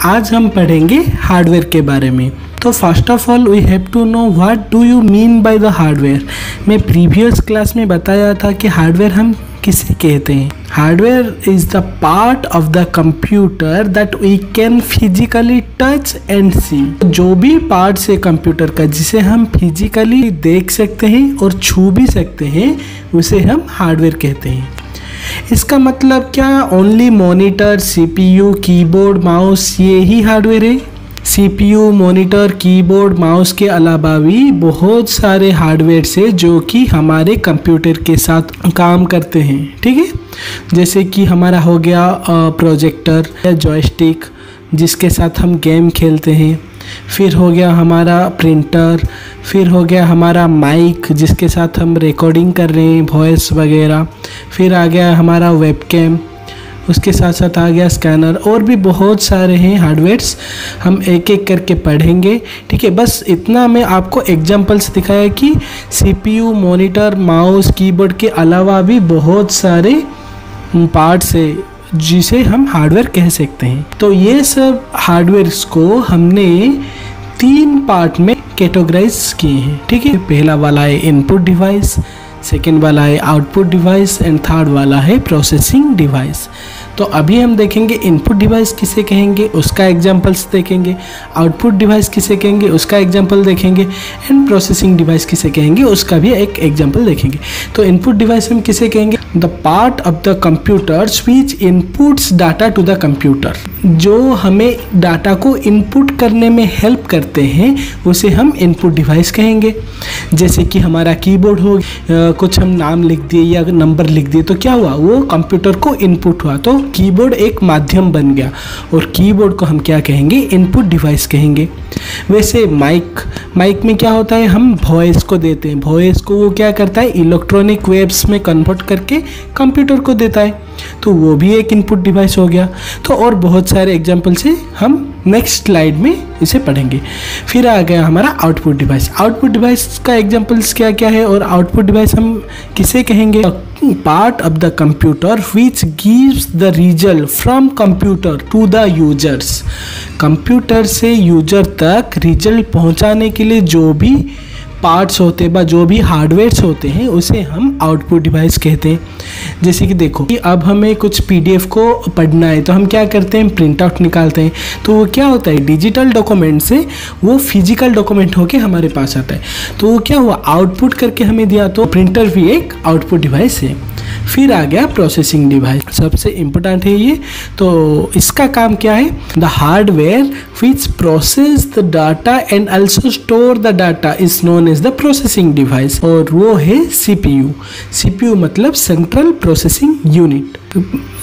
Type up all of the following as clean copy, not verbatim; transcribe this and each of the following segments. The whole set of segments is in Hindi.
आज हम पढ़ेंगे हार्डवेयर के बारे में। तो first of all we have to know what do you mean by the hardware. मैं प्रीवियस क्लास में बताया था कि हार्डवेयर हम किसे कहते हैं। Hardware is the part of the computer that we can physically touch and see. जो भी पार्ट्स है कंप्यूटर का जिसे हम फिजिकली देख सकते हैं और छू भी सकते हैं उसे हम हार्डवेयर कहते हैं। इसका मतलब क्या only monitor, CPU, keyboard, mouse ये ही हार्डवेयर है? सीपीयू, मॉनिटर, कीबोर्ड, माउस के अलावा भी बहुत सारे हार्डवेयर से जो कि हमारे कंप्यूटर के साथ काम करते हैं, ठीक है। जैसे कि हमारा हो गया प्रोजेक्टर या जॉयस्टिक जिसके साथ हम गेम खेलते हैं, फिर हो गया हमारा प्रिंटर, फिर हो गया हमारा माइक जिसके साथ हम रिकॉर्डिंग कर रहे हैं वॉइस वगैरह, फिर आ गया हमारा वेबकैम, उसके साथ साथ आ गया स्कैनर, और भी बहुत सारे हैं हार्डवेयर्स। हम एक एक करके पढ़ेंगे, ठीक है। बस इतना मैं आपको एग्जांपल्स दिखाया कि सीपीयू, मॉनिटर, माउस, कीबोर्ड के अलावा भी बहुत सारे पार्ट्स है जिसे हम हार्डवेयर कह सकते हैं। तो ये सब हार्डवेयर्स को हमने 3 पार्ट में कैटेगराइज किए हैं, ठीक है। पहला वाला है इनपुट डिवाइस, सेकेंड वाला है आउटपुट डिवाइस एंड थर्ड वाला है प्रोसेसिंग डिवाइस। तो अभी हम देखेंगे इनपुट डिवाइस किसे कहेंगे, उसका एग्जांपल्स देखेंगे, आउटपुट डिवाइस किसे कहेंगे उसका एग्जांपल देखेंगे, एंड प्रोसेसिंग डिवाइस किसे कहेंगे उसका भी एक एग्जांपल देखेंगे। तो इनपुट डिवाइस हम किसे कहेंगे? The part of the computers which inputs data to the computer. जो हमें डाटा को इनपुट करने में हेल्प करते हैं उसे हम इनपुट डिवाइस कहेंगे। जैसे कि हमारा कीबोर्ड हो, कुछ हम नाम लिख दिए या नंबर लिख दिए तो क्या हुआ, वो कंप्यूटर को इनपुट हुआ, तो कीबोर्ड एक माध्यम बन गया और कीबोर्ड को हम क्या कहेंगे? इनपुट डिवाइस कहेंगे। वैसे माइक में क्या होता है, हम वॉइस को देते हैं, वॉइस को वो क्या करता है इलेक्ट्रॉनिक वेव्स में कन्वर्ट करके कंप्यूटर को देता है, तो वो भी एक इनपुट डिवाइस हो गया। तो और बहुत सारे एग्जाम्पल से हम नेक्स्ट स्लाइड में इसे पढ़ेंगे। फिर आ गया हमारा आउटपुट डिवाइस। आउटपुट डिवाइस का एग्जाम्पल्स क्या क्या है और आउटपुट डिवाइस हम किसे कहेंगे? Part of the computer which gives the result from computer to the users. Computer से यूजर तक रिजल्ट पहुंचाने के लिए जो भी पार्ट्स होते हैं, जो भी हार्डवेयर्स होते हैं उसे हम आउटपुट डिवाइस कहते हैं। जैसे कि देखो कि अब हमें कुछ पीडीएफ को पढ़ना है तो हम क्या करते हैं, प्रिंट आउट निकालते हैं, तो वो क्या होता है डिजिटल डॉक्यूमेंट से वो फिजिकल डॉक्यूमेंट होके हमारे पास आता है, तो वो क्या हुआ आउटपुट करके हमें दिया, तो प्रिंटर भी एक आउटपुट डिवाइस है। फिर आ गया प्रोसेसिंग डिवाइस, सबसे इम्पोर्टेंट है ये। तो इसका काम क्या है? The hardware which process the data and also store the data is known as the processing device, और वो है सीपीयू। सीपीयू मतलब सेंट्रल प्रोसेसिंग यूनिट।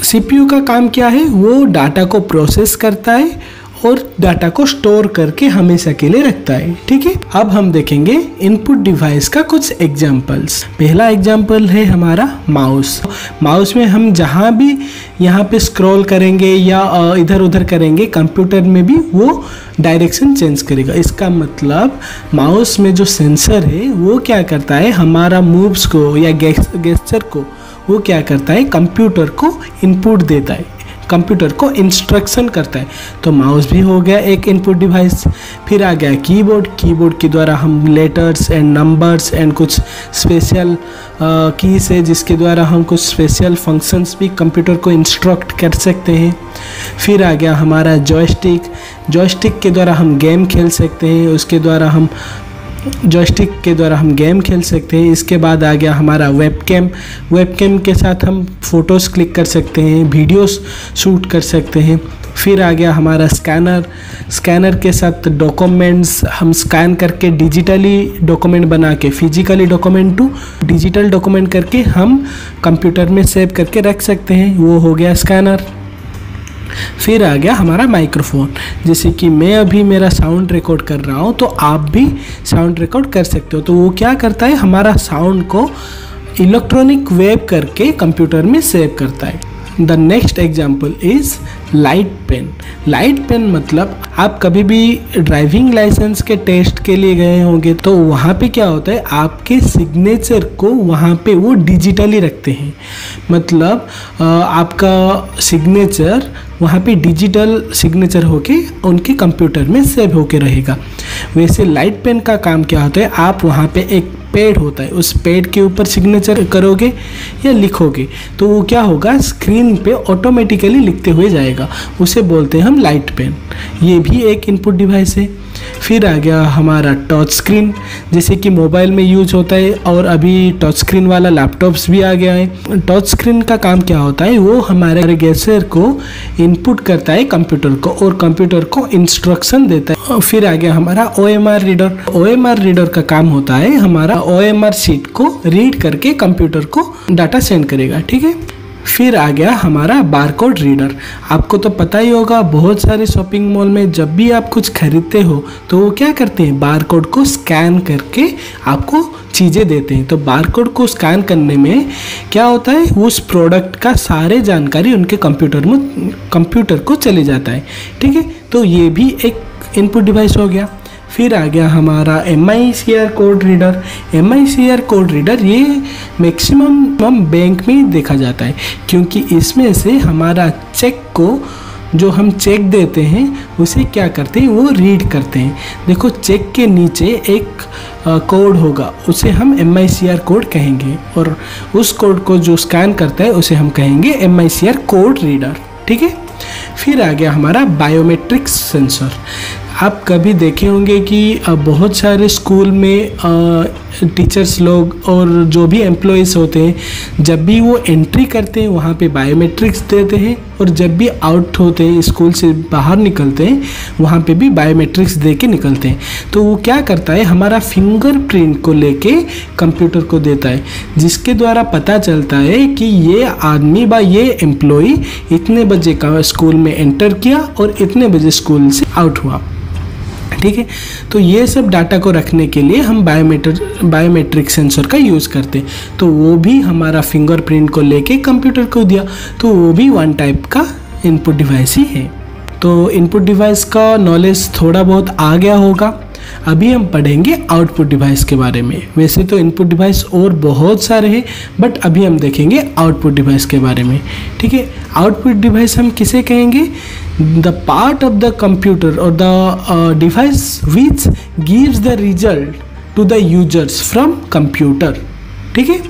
सीपीयू का काम क्या है? वो डाटा को प्रोसेस करता है और डाटा को स्टोर करके हमेशा के लिए रखता है, ठीक है। अब हम देखेंगे इनपुट डिवाइस का कुछ एग्जांपल्स। पहला एग्जांपल है हमारा माउस। माउस में हम जहाँ भी यहाँ पे स्क्रॉल करेंगे या इधर उधर करेंगे कंप्यूटर में भी वो डायरेक्शन चेंज करेगा। इसका मतलब माउस में जो सेंसर है वो क्या करता है, हमारा मूव्स को या गेस्चर को वो क्या करता है कंप्यूटर को इनपुट देता है, कंप्यूटर को इंस्ट्रक्शन करता है। तो माउस भी हो गया एक इनपुट डिवाइस। फिर आ गया कीबोर्ड। कीबोर्ड के द्वारा हम लेटर्स एंड नंबर्स एंड कुछ स्पेशल कीज है जिसके द्वारा हम कुछ स्पेशल फंक्शंस भी कंप्यूटर को इंस्ट्रक्ट कर सकते हैं। फिर आ गया हमारा जॉयस्टिक। जॉयस्टिक के द्वारा हम गेम खेल सकते हैं, उसके द्वारा हम जॉयस्टिक के द्वारा हम गेम खेल सकते हैं। इसके बाद आ गया हमारा वेबकैम। वेबकैम के साथ हम फ़ोटोज़ क्लिक कर सकते हैं, वीडियोस शूट कर सकते हैं। फिर आ गया हमारा स्कैनर। स्कैनर के साथ डॉक्यूमेंट्स हम स्कैन करके डिजिटली डॉक्यूमेंट बना के, physically document to digital document करके हम कंप्यूटर में सेव करके रख सकते हैं, वो हो गया स्कैनर। फिर आ गया हमारा माइक्रोफोन। जैसे कि मैं अभी मेरा साउंड रिकॉर्ड कर रहा हूँ तो आप भी साउंड रिकॉर्ड कर सकते हो, तो वो क्या करता है हमारा साउंड को इलेक्ट्रॉनिक वेव करके कंप्यूटर में सेव करता है। The next example is light pen. Light pen मतलब आप कभी भी ड्राइविंग लाइसेंस के टेस्ट के लिए गए होंगे तो वहाँ पे क्या होता है, आपके सिग्नेचर को वहाँ पे वो डिजिटली रखते हैं। मतलब आपका सिग्नेचर वहाँ पे डिजिटल सिग्नेचर होके उनके कंप्यूटर में सेव होके रहेगा। वैसे लाइट पेन का काम क्या होता है, आप वहाँ पे एक पैड होता है, उस पैड के ऊपर सिग्नेचर करोगे या लिखोगे तो वो क्या होगा, स्क्रीन पे ऑटोमेटिकली लिखते हुए जाएगा, उसे बोलते हैं हम लाइट पेन। ये भी एक इनपुट डिवाइस है। फिर आ गया हमारा टच स्क्रीन, जैसे कि मोबाइल में यूज होता है और अभी टच स्क्रीन वाला लैपटॉप्स भी आ गया है। टच स्क्रीन का काम क्या होता है, वो हमारे गेसर को इनपुट करता है कंप्यूटर को और कंप्यूटर को इंस्ट्रक्शन देता है। फिर आ गया हमारा OMR रीडर। OMR रीडर का काम होता है हमारा OMR शीट को रीड करके कंप्यूटर को डाटा सेंड करेगा, ठीक है। फिर आ गया हमारा बारकोड रीडर। आपको तो पता ही होगा, बहुत सारे शॉपिंग मॉल में जब भी आप कुछ खरीदते हो तो वो क्या करते हैं, बारकोड को स्कैन करके आपको चीज़ें देते हैं। तो बारकोड को स्कैन करने में क्या होता है, उस प्रोडक्ट का सारे जानकारी उनके कंप्यूटर को चले जाता है, ठीक है। तो ये भी एक इनपुट डिवाइस हो गया। फिर आ गया हमारा MICR code reader. MICR code reader ये मैक्सिमम हम बैंक में देखा जाता है, क्योंकि इसमें से हमारा चेक को, जो हम चेक देते हैं उसे क्या करते हैं, वो रीड करते हैं। देखो चेक के नीचे एक कोड होगा, उसे हम MICR कोड कहेंगे और उस कोड को जो स्कैन करता है उसे हम कहेंगे MICR कोड रीडर, ठीक है। फिर आ गया हमारा बायोमेट्रिक्स सेंसर। आप कभी देखे होंगे कि बहुत सारे स्कूल में टीचर्स लोग और जो भी एम्प्लॉयज़ होते हैं, जब भी वो एंट्री करते हैं वहाँ पे बायोमेट्रिक्स देते हैं और जब भी आउट होते हैं, स्कूल से बाहर निकलते हैं, वहाँ पे भी बायोमेट्रिक्स दे के निकलते हैं। तो वो क्या करता है, हमारा फिंगरप्रिंट को लेके कंप्यूटर को देता है, जिसके द्वारा पता चलता है कि ये आदमी ये एम्प्लॉय इतने बजे का स्कूल में एंटर किया और इतने बजे स्कूल से आउट हुआ, ठीक है। तो ये सब डाटा को रखने के लिए हम बायोमेट्रिक सेंसर का यूज़ करते हैं। तो वो भी हमारा फिंगरप्रिंट को लेके कंप्यूटर को दिया, तो वो भी वन टाइप का इनपुट डिवाइस ही है। तो इनपुट डिवाइस का नॉलेज थोड़ा बहुत आ गया होगा। अभी हम पढ़ेंगे आउटपुट डिवाइस के बारे में। वैसे तो इनपुट डिवाइस और बहुत सारे हैं, बट अभी हम देखेंगे आउटपुट डिवाइस के बारे में, ठीक है। आउटपुट डिवाइस हम किसे कहेंगे, the part of the computer और the device which gives the result to the users from computer, ठीक है।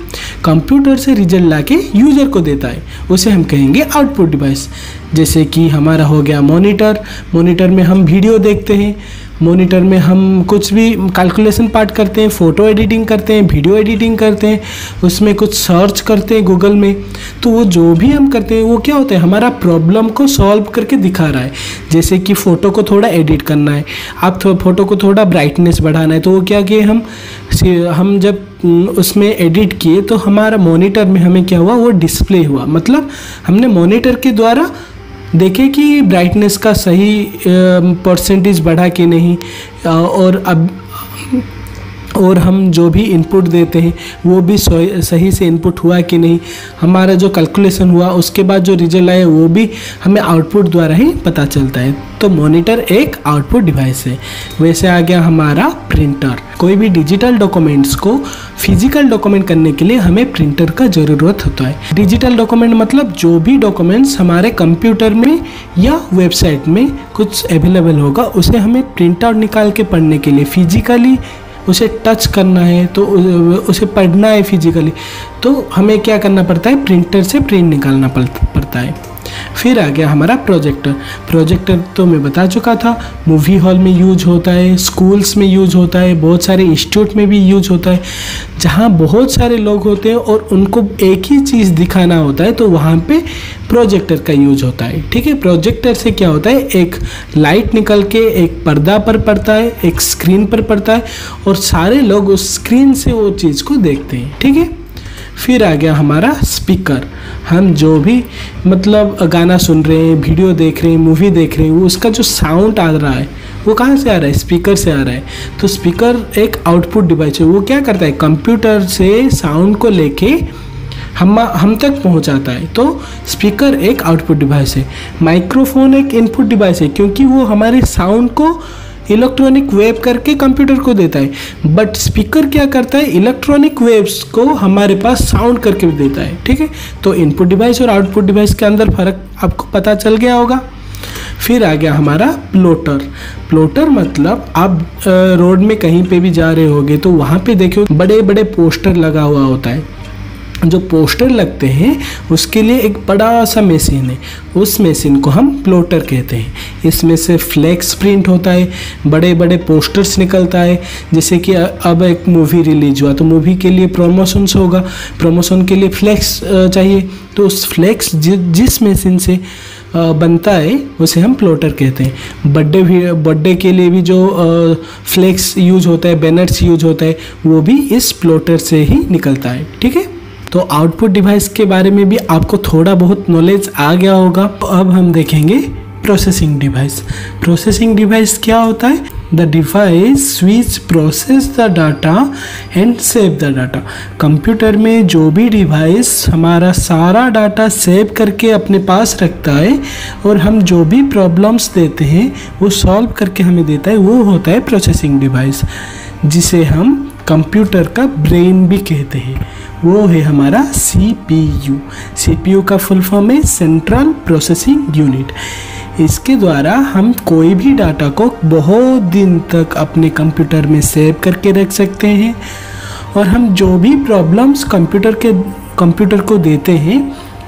कंप्यूटर से रिजल्ट लाके यूजर को देता है, उसे हम कहेंगे आउटपुट डिवाइस। जैसे कि हमारा हो गया मॉनिटर। मॉनिटर में हम वीडियो देखते हैं, मॉनिटर में हम कुछ भी कैलकुलेशन पार्ट करते हैं, फ़ोटो एडिटिंग करते हैं, वीडियो एडिटिंग करते हैं, उसमें कुछ सर्च करते हैं गूगल में। तो वो जो भी हम करते हैं वो क्या होता है, हमारा प्रॉब्लम को सॉल्व करके दिखा रहा है। जैसे कि फ़ोटो को थोड़ा एडिट करना है, आप फ़ोटो को थोड़ा ब्राइटनेस बढ़ाना है, तो वो क्या किए हम जब उसमें एडिट किए तो हमारा मॉनिटर में हमें क्या हुआ, वो डिस्प्ले हुआ। मतलब हमने मॉनिटर के द्वारा देखें कि ब्राइटनेस का सही परसेंटेज बढ़ा कि नहीं, और हम जो भी इनपुट देते हैं वो भी सही से इनपुट हुआ कि नहीं, हमारा जो कैलकुलेशन हुआ उसके बाद जो रिजल्ट आया वो भी हमें आउटपुट द्वारा ही पता चलता है। तो मॉनिटर एक आउटपुट डिवाइस है। वैसे आ गया हमारा प्रिंटर। कोई भी डिजिटल डॉक्यूमेंट्स को फिजिकल डॉक्यूमेंट करने के लिए हमें प्रिंटर का ज़रूरत होता है। डिजिटल डॉक्यूमेंट मतलब जो भी डॉक्यूमेंट्स हमारे कंप्यूटर में या वेबसाइट में कुछ अवेलेबल होगा, उसे हमें प्रिंट आउट निकाल के पढ़ने के लिए फिजिकली उसे टच करना है, तो उसे पढ़ना है फिजिकली, तो हमें क्या करना पड़ता है, प्रिंटर से प्रिंट निकालना पड़ता है। फिर आ गया हमारा प्रोजेक्टर। प्रोजेक्टर तो मैं बता चुका था, मूवी हॉल में यूज होता है, स्कूल्स में यूज होता है, बहुत सारे इंस्टीट्यूट में भी यूज होता है। जहाँ बहुत सारे लोग होते हैं और उनको एक ही चीज़ दिखाना होता है, तो वहाँ पे प्रोजेक्टर का यूज होता है, ठीक है। प्रोजेक्टर से क्या होता है, एक लाइट निकल के एक पर्दा पर पड़ता है, एक स्क्रीन पर पड़ता है और सारे लोग उस स्क्रीन से वो चीज़ को देखते हैं, ठीक है। फिर आ गया हमारा स्पीकर। हम जो भी मतलब गाना सुन रहे हैं, वीडियो देख रहे हैं, मूवी देख रहे हैं, वो उसका जो साउंड आ रहा है वो कहाँ से आ रहा है, स्पीकर से आ रहा है। तो स्पीकर एक आउटपुट डिवाइस है। वो क्या करता है, कंप्यूटर से साउंड को लेके हम तक पहुंचाता है। तो स्पीकर एक आउटपुट डिवाइस है। माइक्रोफोन एक इनपुट डिवाइस है, क्योंकि वो हमारे साउंड को इलेक्ट्रॉनिक वेव करके कंप्यूटर को देता है। बट स्पीकर क्या करता है, इलेक्ट्रॉनिक वेव्स को हमारे पास साउंड करके भी देता है। ठीक है, तो इनपुट डिवाइस और आउटपुट डिवाइस के अंदर फ़र्क आपको पता चल गया होगा। फिर आ गया हमारा प्लॉटर। प्लॉटर मतलब आप रोड में कहीं पे भी जा रहे होगे तो वहाँ पे देखो बड़े बड़े पोस्टर लगा हुआ होता है। जो पोस्टर लगते हैं उसके लिए एक बड़ा सा मशीन है, उस मशीन को हम प्लॉटर कहते हैं। इसमें से फ्लेक्स प्रिंट होता है, बड़े बड़े पोस्टर्स निकलता है। जैसे कि अब एक मूवी रिलीज हुआ तो मूवी के लिए प्रमोशंस होगा, प्रमोशन के लिए फ्लेक्स चाहिए, तो उस फ्लेक्स जिस मशीन से बनता है उसे हम प्लॉटर कहते हैं। बर्थडे के लिए भी जो फ्लेक्स यूज होता है, बैनर्स यूज होता है, वो भी इस प्लॉटर से ही निकलता है। ठीक है, तो आउटपुट डिवाइस के बारे में भी आपको थोड़ा बहुत नॉलेज आ गया होगा। तो अब हम देखेंगे प्रोसेसिंग डिवाइस। प्रोसेसिंग डिवाइस क्या होता है, the device which process the data and save the data. Computer में जो भी डिवाइस हमारा सारा डाटा सेव करके अपने पास रखता है और हम जो भी प्रॉब्लम्स देते हैं वो सॉल्व करके हमें देता है, वो होता है प्रोसेसिंग डिवाइस, जिसे हम कंप्यूटर का ब्रेन भी कहते हैं। वो है हमारा CPU। CPU का फुल फॉर्म है सेंट्रल प्रोसेसिंग यूनिट। इसके द्वारा हम कोई भी डाटा को बहुत दिन तक अपने कंप्यूटर में सेव करके रख सकते हैं और हम जो भी प्रॉब्लम्स कंप्यूटर को देते हैं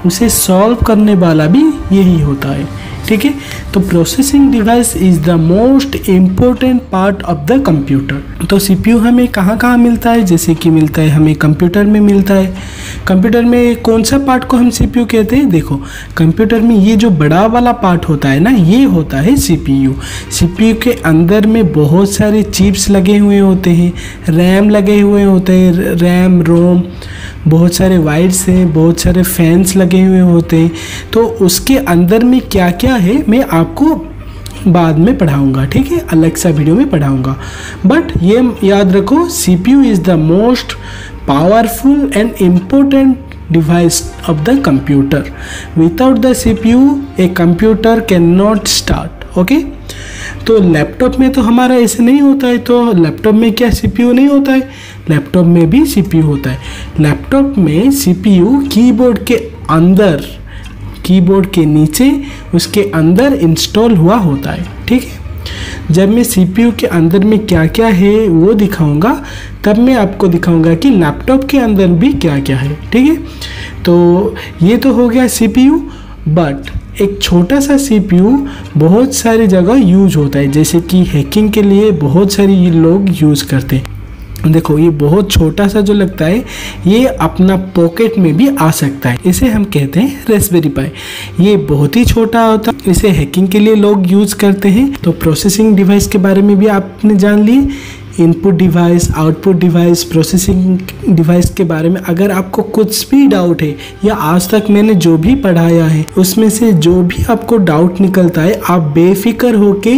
उसे सॉल्व करने वाला भी यही होता है। ठीक है, तो processing device is the most important part of the computer. तो CPU हमें कहाँ कहाँ मिलता है, जैसे कि मिलता है हमें कंप्यूटर में मिलता है। कंप्यूटर में कौन सा पार्ट को हम CPU कहते हैं, देखो कंप्यूटर में ये जो बड़ा वाला पार्ट होता है ना, ये होता है CPU। CPU के अंदर में बहुत सारे चिप्स लगे हुए होते हैं, रैम लगे हुए होते हैं, रैम रोम, बहुत सारे वायर्स हैं, बहुत सारे फैंस लगे हुए होते हैं। तो उसके अंदर में क्या क्या है मैं आपको बाद में पढ़ाऊंगा। ठीक है, अलग सा वीडियो में पढ़ाऊंगा। बट ये याद रखो, CPU is the most powerful and important device of the computer. Without the CPU a computer can not start. Okay, तो लैपटॉप में तो हमारा ऐसे नहीं होता है, तो लैपटॉप में क्या CPU नहीं होता है, लैपटॉप में भी CPU होता है। लैपटॉप में CPU कीबोर्ड के अंदर, कीबोर्ड के नीचे उसके अंदर इंस्टॉल हुआ होता है। ठीक है, जब मैं CPU के अंदर में क्या क्या है वो दिखाऊंगा, तब मैं आपको दिखाऊंगा कि लैपटॉप के अंदर भी क्या क्या है। ठीक है, तो ये तो हो गया CPU। बट एक छोटा सा CPU बहुत सारी जगह यूज होता है, जैसे कि हैकिंग के लिए बहुत सारे लोग यूज़ करते हैं। देखो ये बहुत छोटा सा जो लगता है, ये अपना पॉकेट में भी आ सकता है, इसे हम कहते हैं रास्पबेरी पाई। ये बहुत ही छोटा होता है, इसे हैकिंग के लिए लोग यूज़ करते हैं। तो प्रोसेसिंग डिवाइस के बारे में भी आपने जान लिए, input device, output device, processing device के बारे में अगर आपको कुछ भी डाउट है या आज तक मैंने जो भी पढ़ाया है उसमें से जो भी आपको डाउट निकलता है, आप बेफिक्र होके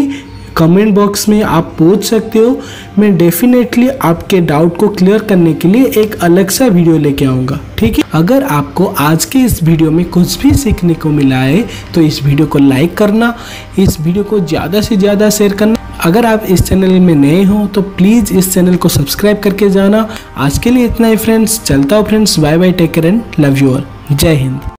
कमेंट बॉक्स में आप पूछ सकते हो। मैं डेफिनेटली आपके डाउट को क्लियर करने के लिए एक अलग सा वीडियो लेके आऊँगा। ठीक है, अगर आपको आज के इस वीडियो में कुछ भी सीखने को मिला है तो इस वीडियो को लाइक करना, इस वीडियो को ज़्यादा से ज़्यादा शेयर करना। अगर आप इस चैनल में नए हो तो प्लीज़ इस चैनल को सब्सक्राइब करके जाना। आज के लिए इतना ही फ्रेंड्स, चलता हूँ friends, bye bye, take care and love you all. जय हिंद।